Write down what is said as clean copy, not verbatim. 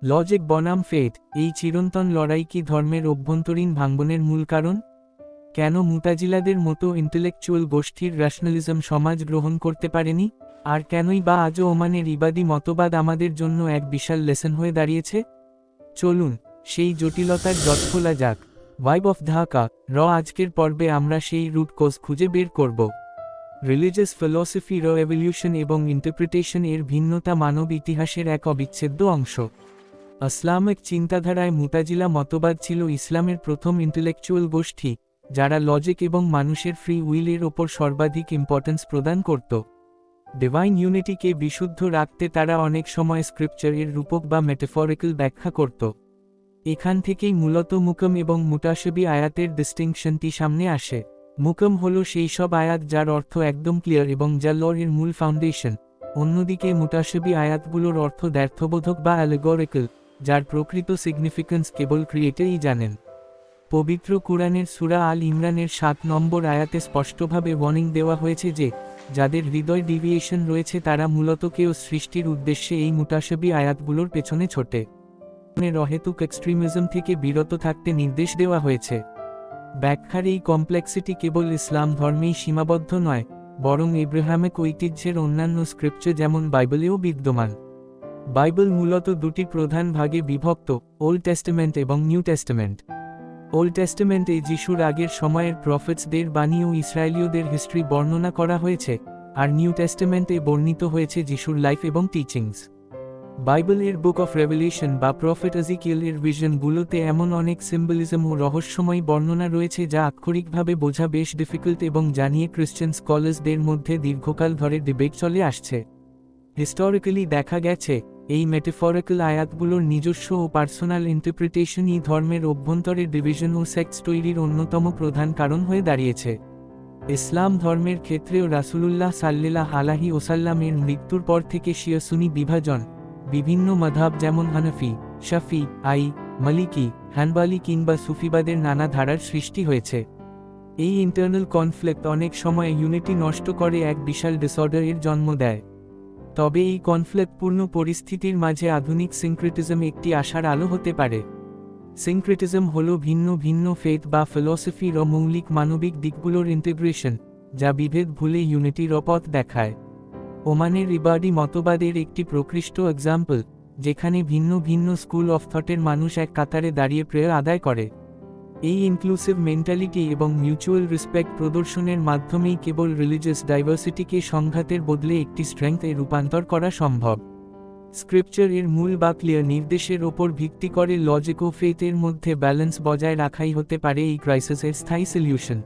Logic বনাম faith, এই চিরন্তন লড়াই কি ধর্মের অভ্যন্তরীণ ভাঙ্গনের মূল কারণ? কেন মুতাজিলাদের মতো ইন্টেলেকচুয়াল গোষ্ঠীর র্যাশনালিজম সমাজ গ্রহণ করতে পারেনি? আর কেনই বা আজও ওমানের ইবাদি মতবাদ আমাদের জন্য এক বিশাল লেসন হয়ে দাঁড়িয়েছে? চলুন সেই জটিলতার জট খোলা যাক। ভাইব অফ ঢাকা আজকের পর্বে আমরা সেই রুট কোজ খুঁজে বের করব। রিলিজিয়াস ফিলসফি এভলিউশন এবং ইন্টারপ্রিটেশন এর ভিন্নতা মানব ইতিহাসের এক অবিচ্ছেদ্য অংশ। ইসলামিক চিন্তাধারায় মুতাজিলা মতবাদ ছিল ইসলামের প্রথম ইন্টেলেকচুয়াল গোষ্ঠী, যারা লজিক এবং মানুষের ফ্রি উইলের ওপর সর্বাধিক ইম্পর্টেন্স প্রদান করত। ডিভাইন ইউনিটিকে বিশুদ্ধ রাখতে তারা অনেক সময় স্ক্রিপচার এর রূপক বা মেটাফরিক্যাল ব্যাখ্যা করত। এখান থেকেই মূলত মুকম এবং মুতাশাবি আয়াতের ডিস্টিংশনটি সামনে আসে। মুকম হল সেই সব আয়াত যার অর্থ একদম ক্লিয়ার এবং যা লর এর মূল ফাউন্ডেশন। অন্যদিকে মুতাশাবি আয়াতগুলোর অর্থ দ্ব্যর্থবোধক বা অ্যালেগরিক্যাল, যার প্রকৃত সিগনিফিকেন্স কেবল ক্রিয়েটরই জানেন। পবিত্র কুরআনের সূরা আল ইমরানের 7 নম্বর আয়াতে স্পষ্টভাবে ওয়ার্নিং দেওয়া হয়েছে যে, যাদের হৃদয় ডিভিয়েশন রয়েছে তারা মূলত কেউ সৃষ্টির উদ্দেশ্যে এই মুতাশাবি আয়াতগুলোর পেছনে ছোটে। অহেতুক এক্সট্রিমিজম থেকে বিরত থাকতে নির্দেশ দেওয়া হয়েছে। ব্যাখ্যার এই কমপ্লেক্সিটি কেবল ইসলাম ধর্মেই সীমাবদ্ধ নয়, বরং ইব্রাহিমিক ঐতিহ্যের অন্যান্য স্ক্রিপ্টে যেমন বাইবেলেও বিদ্যমান। বাইবেল মূলত দুটি প্রধান ভাগে বিভক্ত, ওল্ড টেস্টামেন্ট এবং নিউ টেস্টামেন্ট। ওল্ড টেস্টামেন্টে যিশুর আগের সময়ের প্রফেটসদের বাণী ও ইসরায়েলীয়দের হিস্ট্রি বর্ণনা করা হয়েছে, আর নিউ টেস্টামেন্টে বর্ণিত হয়েছে যিশুর লাইফ এবং টিচিংস। বাইবেলের বুক অফ রেভেলেশন বা প্রফেট এজিকিয়েলের ভিশনগুলোতে এমন অনেক সিম্বলিজম ও রহস্যময় বর্ণনা রয়েছে যা আক্ষরিকভাবে বোঝা বেশ ডিফিকাল্ট এবং জানিয়ে খ্রিশ্চান স্কলারসদের মধ্যে দীর্ঘকাল ধরে ডিবেট চলে আসছে। হিস্টোরিক্যালি দেখা গেছে, এই মেটাফরিক্যাল আয়াতগুলোর নিজস্ব ও পার্সোনাল ইন্টারপ্রিটেশনই ধর্মের অভ্যন্তরে ডিভিশন ও সেক্টস তৈরির অন্যতম প্রধান কারণ হয়ে দাঁড়িয়েছে। ইসলাম ধর্মের ক্ষেত্রেও রাসূলুল্লাহ সাল্লাল্লাহু আলাইহি ওয়াসাল্লামের মৃত্যুর পর থেকে শিয়া সুন্নি বিভাজন, বিভিন্ন মাযহাব যেমন হানাফি, শাফি, মালিকি, হানবালি কিংবা সুফিবাদের নানা ধারার সৃষ্টি হয়েছে। এই ইন্টারনাল কনফ্লিক্ট অনেক সময় ইউনিটি নষ্ট করে এক বিশাল ডিসঅর্ডার এর জন্ম দেয়। তবে এই কনফ্লিক্টপূর্ণ পরিস্থিতির মাঝে আধুনিক সিনক্রিটিজম একটি আশার আলো হতে পারে। সিনক্রিটিজম হল ভিন্ন ভিন্ন ফেথ বা ফিলসফির মৌলিক মানবিক দিকগুলোর ইন্টিগ্রেশন, যা বিভেদ ভুলে ইউনিটির পথ দেখায়। ওমানের ইবাদি মতবাদের একটি প্রকৃষ্ট এক্সাম্পল, যেখানে ভিন্ন ভিন্ন স্কুল অফ থটের মানুষ এক কাতারে দাঁড়িয়ে প্রেয়ার আদায় করে। এই ইনক্লুসিভ মেন্টালিটি এবং মিউচুয়াল রেসপেক্ট প্রদর্শনের মাধ্যমেই কেবল রিলিজিয়াস ডাইভার্সিটিকে সংঘাতের বদলে একটি স্ট্রেংথে রূপান্তর করা সম্ভব। স্ক্রিপচার এর মূল বা ক্লিয়ার নির্দেশের ওপর ভিত্তি করে লজিক ও ফেথ এর মধ্যে ব্যালেন্স বজায় রাখাই হতে পারে এই ক্রাইসিসের স্থায়ী সলিউশন।